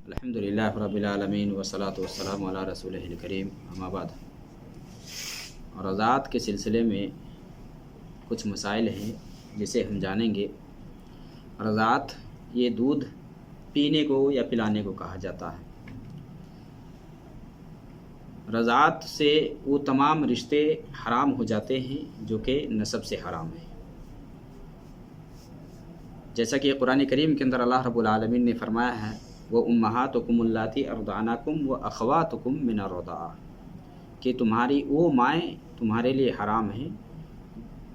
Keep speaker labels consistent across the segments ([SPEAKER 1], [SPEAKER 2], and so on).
[SPEAKER 1] الحمدللہ رب العالمین والصلاۃ والسلام علی رسولہ الکریم، اما بعد۔ رضاعت کے سلسلے میں کچھ مسائل ہیں جسے ہم جانیں گے۔ رضاعت یہ دودھ پینے کو یا پلانے کو کہا جاتا ہے۔ رضاعت سے وہ تمام رشتے حرام ہو جاتے ہیں جو کہ نسب سے حرام ہیں، جیسا کہ قرآن کریم کے اندر اللہ رب العالمین نے فرمایا ہے وَأُمَّهَاتُكُمُ اللَّاتِي أَرْضَعْنَكُمْ وَأَخَوَاتُكُمْ مِنَ الرَّضَاعَةِ، کہ تمہاری وہ مائیں تمہارے لیے حرام ہیں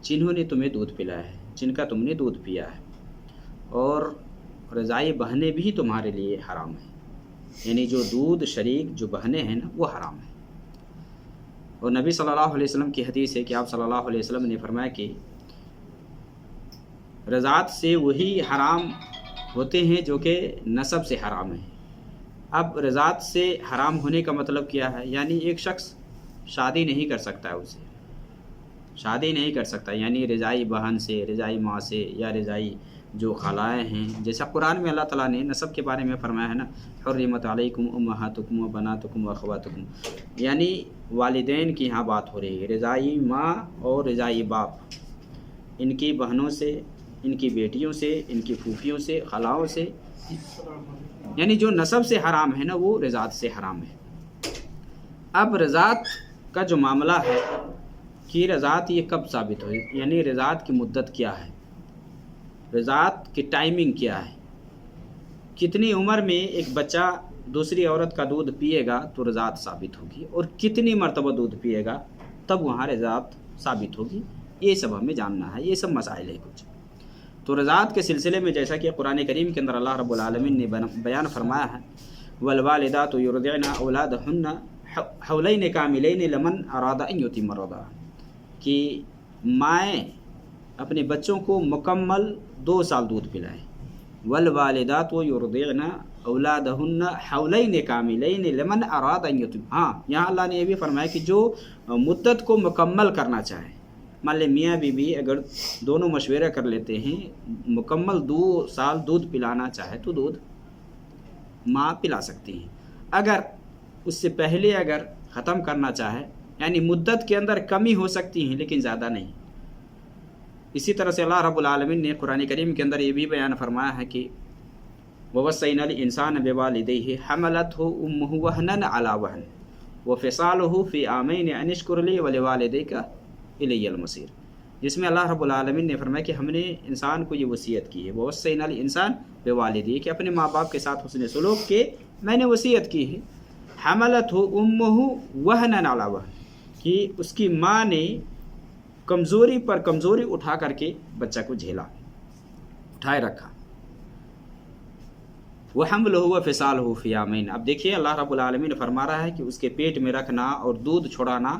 [SPEAKER 1] جنہوں نے تمہیں دودھ پلایا ہے، جن کا تم نے دودھ پیا ہے، اور رضاعی بہنیں بھی تمہارے لیے حرام ہیں، یعنی جو دودھ شریک جو بہنیں ہیں نا وہ حرام ہیں۔ اور نبی صلی اللہ علیہ وسلم کی حدیث ہے کہ آپ صلی اللہ علیہ وسلم نے فرمایا کہ رضاعت سے وہی حرام ہوتے ہیں جو کہ نسب سے حرام ہیں۔ اب رضاعت سے حرام ہونے کا مطلب کیا ہے؟ یعنی ایک شخص شادی نہیں کر سکتا ہے، اسے شادی نہیں کر سکتا، یعنی رضاعی بہن سے، رضاعی ماں سے، یا رضاعی جو خالائیں ہیں، جیسا قرآن میں اللہ تعالیٰ نے نسب کے بارے میں فرمایا ہے نا حرمت علیکم امہاتکم و بناتکم و اخواتکم، یعنی والدین کی یہاں بات ہو رہی ہے، رضاعی ماں اور رضاعی باپ، ان کی بہنوں سے، ان کی بیٹیوں سے، ان کی پھوپھیوں سے، خلاؤں سے، یعنی جو نسب سے حرام ہے نا وہ رضاعت سے حرام ہے۔ اب رضاعت کا جو معاملہ ہے کہ رضاعت یہ کب ثابت ہوئی، یعنی رضاعت کی مدت کیا ہے، رضاعت کی ٹائمنگ کیا ہے، کتنی عمر میں ایک بچہ دوسری عورت کا دودھ پیے گا تو رضاعت ثابت ہوگی، اور کتنی مرتبہ دودھ پیے گا تب وہاں رضاعت ثابت ہوگی، یہ سب ہمیں جاننا ہے، یہ سب مسائل ہے کچھ۔ تو رضاعت کے سلسلے میں جیسا کہ قرآن کریم کے اندر اللہ رب العالمین نے بیان فرمایا ہے والوالدات یرضعن اولادہن حولین کاملین لمن اراد ان یتم الرضاعہ، کہ مائیں اپنے بچوں کو مکمل 2 سال دودھ پلائیں۔ والوالدات یرضعن اولادہن حولین کاملین لمن اراد ان یتم، ہاں یہاں اللہ نے یہ بھی فرمایا کہ جو مدت کو مکمل کرنا چاہے، مان لیں میاں بیوی اگر دونوں مشورہ کر لیتے ہیں، مکمل 2 سال دودھ پلانا چاہے تو دودھ ماں پلا سکتی ہیں، اگر اس سے پہلے اگر ختم کرنا چاہے، یعنی مدت کے اندر کمی ہو سکتی ہیں لیکن زیادہ نہیں۔ اسی طرح سے اللہ رب العالمین نے قرآن کریم کے اندر یہ بھی بیان فرمایا ہے کہ وَوَصَّيْنَا الْإِنسَانَ بِوَالِدَيْهِ حَمَلَتْهُ أُمُّهُ وَهْنًا عَلَى وَهْنٍ وَفِصَالُهُ فِي عَامَيْنِ أَنِ اشْكُرْ لِي وَلِوَالِدَيْكَ إِلَيَّ الْمَصِيرُ، جس میں اللہ رب العالمین نے فرمایا کہ ہم نے انسان کو یہ وصیت کی ہے وَوَصَّيْنَا الْإِنسَانَ بِوَالِدَيْهِ، کہ اپنے ماں باپ کے ساتھ حسن سلوک کے میں نے وصیت کی ہے۔ حَمَلَتْهُ أُمُّهُ وَهْنًا عَلَى وَهْنٍ، کہ اس کی ماں نے کمزوری پر کمزوری اٹھا کر کے بچہ کو جھیلا، اٹھائے رکھا۔ وَحَمْلُهُ وَفِصَالُهُ فِي عَامَيْنِ، اب دیکھیے اللہ رب العالمین فرما رہا ہے کہ اس کے پیٹ میں رکھنا اور دودھ چھڑانا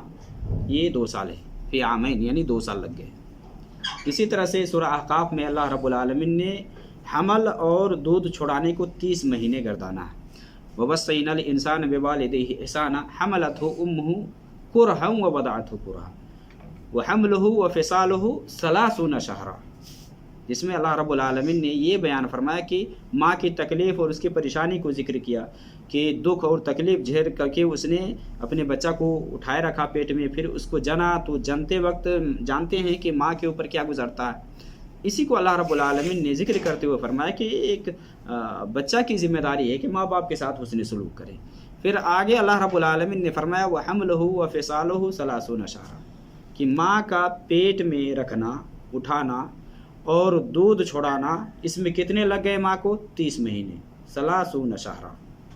[SPEAKER 1] یہ 2 سال ہے، فی عامین یعنی 2 سال لگ گئے۔ اسی طرح سے سورہ احقاف میں اللہ رب العالمین نے حمل اور دودھ چھڑانے کو 30 مہینے گردانا ہے۔ وَوَصَّيْنَا الْإِنسَانَ بِوَالِدَيْهِ إِحْسَانًا حَمَلَتْهُ أُمُّهُ كُرْهًا وَوَضَعَتْهُ كُرْهًا وَحَمْلُهُ وَفِصَالُهُ 30 شهرًا، جس میں اللہ رب العالمین نے یہ بیان فرمایا کہ ماں کی تکلیف اور اس کی پریشانی کو ذکر کیا کہ دکھ اور تکلیف جھیل کر کے اس نے اپنے بچہ کو اٹھائے رکھا پیٹ میں، پھر اس کو جنا تو جنتے وقت جانتے ہیں کہ ماں کے اوپر کیا گزرتا ہے۔ اسی کو اللہ رب العالمین نے ذکر کرتے ہوئے فرمایا کہ ایک بچہ کی ذمہ داری ہے کہ ماں باپ کے ساتھ حسن سلوک کرے۔ پھر آگے اللہ رب العالمین نے فرمایا وَحَمْلُهُ وَفِصَالُهُ 30 شهرًا، کہ ماں کا پیٹ میں رکھنا، اٹھانا اور دودھ چھوڑانا، اس میں کتنے لگ گئے ماں کو؟ 30 مہینے، 30 شهرًا،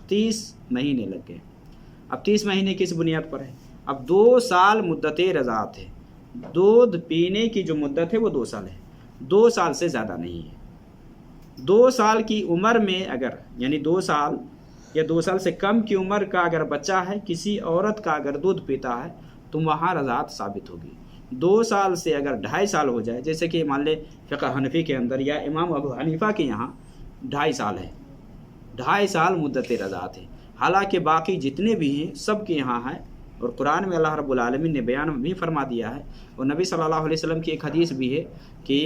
[SPEAKER 1] 30 مہینے لگ گئے۔ اب 30 مہینے کس بنیاد پر ہے؟ اب 2 سال مدت رضاعت ہے، دودھ پینے کی جو مدت ہے وہ 2 سال ہے، 2 سال سے زیادہ نہیں ہے۔ 2 سال کی عمر میں اگر، یعنی 2 سال یا 2 سال سے کم کی عمر کا اگر بچہ ہے، کسی عورت کا اگر دودھ پیتا ہے تو وہاں رضاعت ثابت ہوگی۔ 2 سال سے اگر 2.5 سال ہو جائے، جیسے کہ مان لے فقہ حنفی کے اندر یا امام ابو حنیفہ کے یہاں 2.5 سال ہے، 2.5 سال مدت رضاعت ہے، حالانکہ باقی جتنے بھی ہیں سب کے یہاں ہے، اور قرآن میں اللہ رب العالمین نے بیان بھی فرما دیا ہے، اور نبی صلی اللہ علیہ وسلم کی ایک حدیث بھی ہے کہ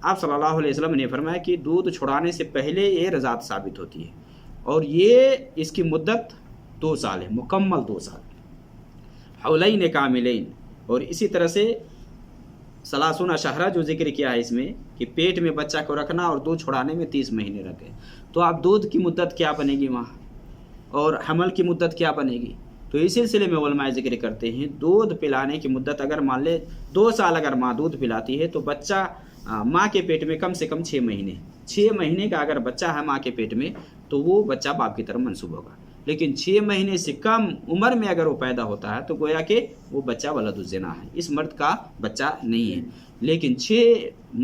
[SPEAKER 1] آپ صلی اللہ علیہ وسلم نے فرمایا کہ دودھ چھڑانے سے پہلے یہ رضاعت ثابت ہوتی ہے، اور یہ اس کی مدت 2 سال ہے، مکمل 2 سال، حولین کاملین۔ اور اسی طرح سے 30 شہرہ جو ذکر کیا ہے اس میں کہ پیٹ میں بچہ کو رکھنا اور دودھ چھڑانے میں 30 مہینے رکھے، تو اب دودھ کی مدت کیا بنے گی وہاں اور حمل کی مدت کیا بنے گی؟ تو اس سلسلے میں علماء ذکر کرتے ہیں دودھ پلانے کی مدت اگر مان لے 2 سال اگر ماں دودھ پلاتی ہے تو بچہ ماں کے پیٹ میں کم سے کم 6 مہینے کا اگر بچہ ہے ماں کے پیٹ میں تو وہ بچہ باپ کی طرف منسوب ہوگا۔ لیکن 6 مہینے سے کم عمر میں اگر وہ پیدا ہوتا ہے تو گویا کہ وہ بچہ ولد الزنا ہے، اس مرد کا بچہ نہیں ہے۔ لیکن 6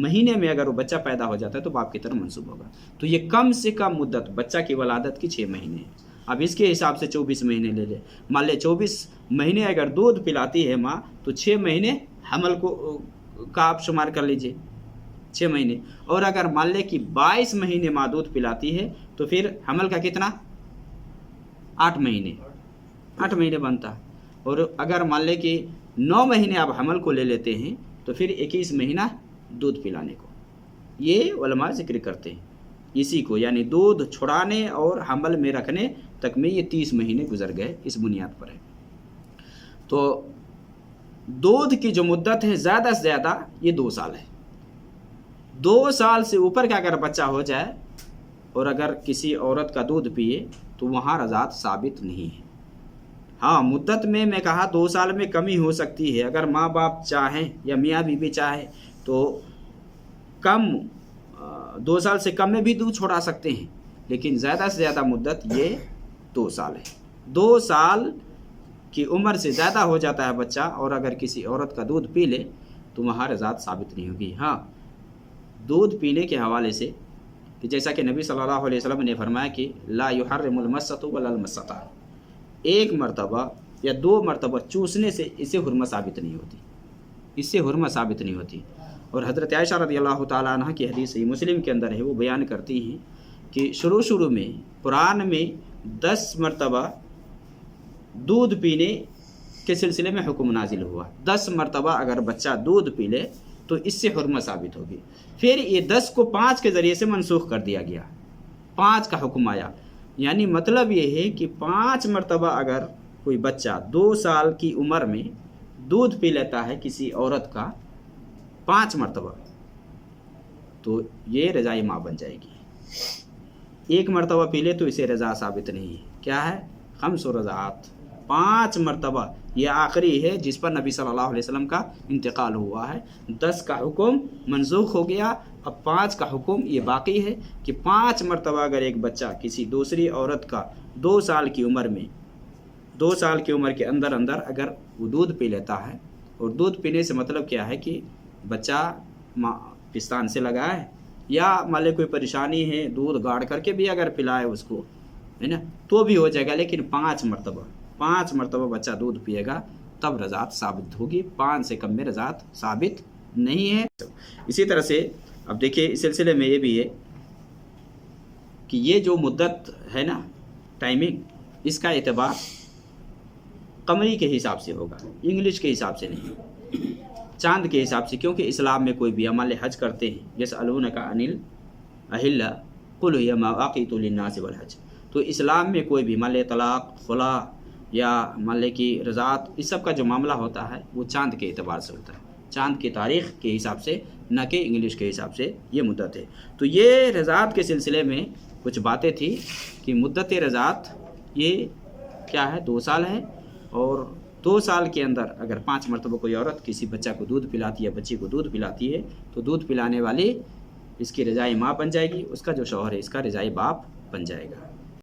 [SPEAKER 1] مہینے میں اگر وہ بچہ پیدا ہو جاتا ہے تو باپ کی طرف منسوب ہوگا۔ تو یہ کم سے کم مدت بچہ کی ولادت کی 6 مہینے ہے۔ اب اس کے حساب سے 24 مہینے لے لے، مان لے 24 مہینے اگر دودھ پلاتی ہے ماں تو 6 مہینے حمل کا آپ شمار کر لیجئے، 6 مہینے۔ اور اگر مان لے کہ 22 مہینے ماں دودھ پلاتی ہے تو پھر حمل کا کتنا؟ 8 مہینے بنتا۔ اور اگر مان لے کہ 9 مہینے آپ حمل کو لے لیتے ہیں تو پھر 21 مہینہ دودھ پلانے کو، یہ علماء ذکر کرتے ہیں اسی کو، یعنی دودھ چھڑانے اور حمل میں رکھنے تک میں یہ 30 مہینے گزر گئے، اس بنیاد پر ہے۔ تو دودھ کی جو مدت ہے زیادہ سے زیادہ یہ 2 سال ہے۔ 2 سال سے اوپر کا اگر بچہ ہو جائے اور اگر کسی عورت کا دودھ پیے تو وہاں رضاعت ثابت نہیں ہے۔ ہاں مدت میں کہا 2 سال میں کمی ہو سکتی ہے، اگر ماں باپ چاہیں یا میاں بیوی چاہے تو کم 2 سال سے کم میں بھی دودھ چھوڑا سکتے ہیں، لیکن زیادہ سے زیادہ مدت یہ 2 سال ہے۔ 2 سال کی عمر سے زیادہ ہو جاتا ہے بچہ اور اگر کسی عورت کا دودھ پی لے تو وہاں رضاعت ثابت نہیں ہوگی۔ ہاں دودھ پینے کے حوالے سے کہ جیسا کہ نبی صلی اللہ علیہ وسلم نے فرمایا کہ لا یحرم المسۃ ولا المسۃ، ایک مرتبہ یا 2 مرتبہ چوسنے سے اسے حرمت ثابت نہیں ہوتی، اور حضرت عائشہ رضی اللہ تعالیٰ عنہ کی حدیث صحیح مسلم کے اندر ہے، وہ بیان کرتی ہیں کہ شروع میں قرآن میں 10 مرتبہ دودھ پینے کے سلسلے میں حکم نازل ہوا۔ 10 مرتبہ اگر بچہ دودھ پی لے تو اس سے حرمت ثابت ہوگی۔ پھر یہ 10 کو 5 کے ذریعے سے منسوخ کر دیا گیا، 5 کا حکم آیا، یعنی مطلب یہ ہے کہ 5 مرتبہ اگر کوئی بچہ 2 سال کی عمر میں دودھ پی لیتا ہے کسی عورت کا 5 مرتبہ تو یہ رضاعی ماں بن جائے گی۔ 1 مرتبہ پی لے تو اسے رضا ثابت نہیں ہے۔ کیا ہے؟ 5 رضاعات، 5 مرتبہ یہ آخری ہے جس پر نبی صلی اللہ علیہ وسلم کا انتقال ہوا ہے۔ 10 کا حکم منسوخ ہو گیا، اب 5 کا حکم یہ باقی ہے کہ 5 مرتبہ اگر ایک بچہ کسی دوسری عورت کا 2 سال کی عمر میں 2 سال کی عمر کے اندر اگر وہ دودھ پی لیتا ہے، اور دودھ پینے سے مطلب کیا ہے کہ بچہ پستان سے لگا ہے یا مان لے کوئی پریشانی ہے دودھ گاڑ کر کے بھی اگر پلائے اس کو ہے نا تو بھی ہو جائے گا، لیکن 5 مرتبہ بچہ دودھ پیے گا تب رضاعت ثابت ہوگی، 5 سے کم میں رضاعت ثابت نہیں ہے۔ اسی طرح سے اب دیکھیے اس سلسلے میں یہ بھی ہے کہ یہ جو مدت ہے نا ٹائمنگ، اس کا اعتبار قمری کے حساب سے ہوگا، انگلش کے حساب سے نہیں، چاند کے حساب سے، کیونکہ اسلام میں کوئی بھی عمل حج کرتے ہیں یسألونک عن الأہلہ قل ہی مواقیت للناس والحج، تو اسلام میں کوئی بھی مان لے طلاق، خلا یا مان لے کی رضاعت، اس سب کا جو معاملہ ہوتا ہے وہ چاند کے اعتبار سے ہوتا ہے، چاند کی تاریخ کے حساب سے، نہ کہ انگلش کے حساب سے یہ مدت ہے۔ تو یہ رضاعت کے سلسلے میں کچھ باتیں تھیں کہ مدت رضاعت یہ کیا ہے، 2 سال ہے، اور 2 سال کے اندر اگر 5 مرتبہ کوئی عورت کسی بچہ کو دودھ پلاتی ہے، بچی کو دودھ پلاتی ہے، تو دودھ پلانے والی اس کی رضاعی ماں بن جائے گی، اس کا جو شوہر ہے اس کا رضاعی باپ بن جائے گا۔